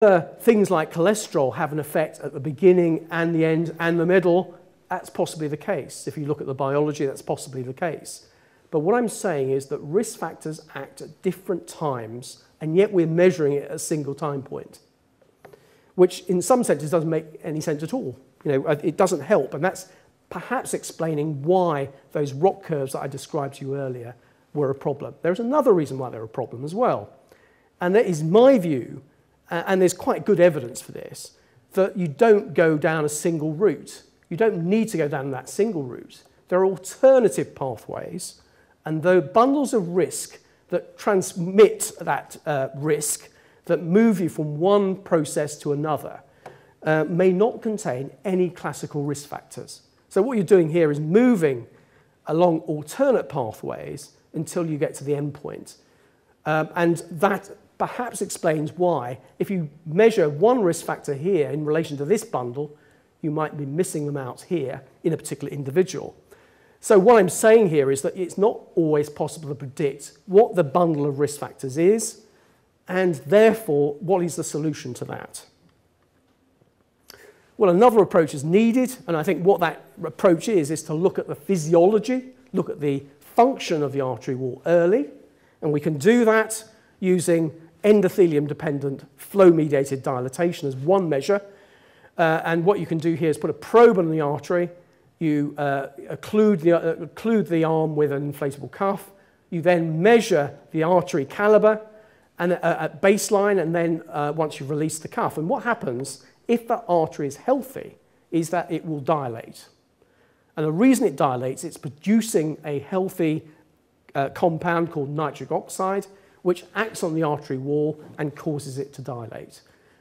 things like cholesterol have an effect at the beginning and the end and the middle, that's possibly the case. If you look at the biology, that's possibly the case. But what I'm saying is that risk factors act at different times, and yet we're measuring it at a single time point, which in some senses doesn't make any sense at all. It doesn't help, and that's perhaps explaining why those ROC curves that I described to you earlier were a problem. There's another reason why they're a problem as well, and that is my view, and there's quite good evidence for this, that you don't go down a single route. You don't need to go down that single route. There are alternative pathways, and the bundles of risk that transmit that risk, that move you from one process to another, may not contain any classical risk factors. So what you're doing here is moving along alternate pathways until you get to the end point. And that perhaps explains why, if you measure one risk factor here in relation to this bundle, you might be missing them out here in a particular individual. So what I'm saying here is that it's not always possible to predict what the bundle of risk factors is, and therefore, what is the solution to that? Well, another approach is needed, and I think what that approach is to look at the physiology, look at the function of the artery wall early, and we can do that using endothelium-dependent flow-mediated dilatation as one measure. And what you can do here is put a probe on the artery, you occlude the arm with an inflatable cuff, you then measure the artery caliber and, at baseline, and then once you've released the cuff. And what happens if that artery is healthy is that it will dilate. And the reason it dilates, it's producing a healthy compound called nitric oxide, which acts on the artery wall and causes it to dilate.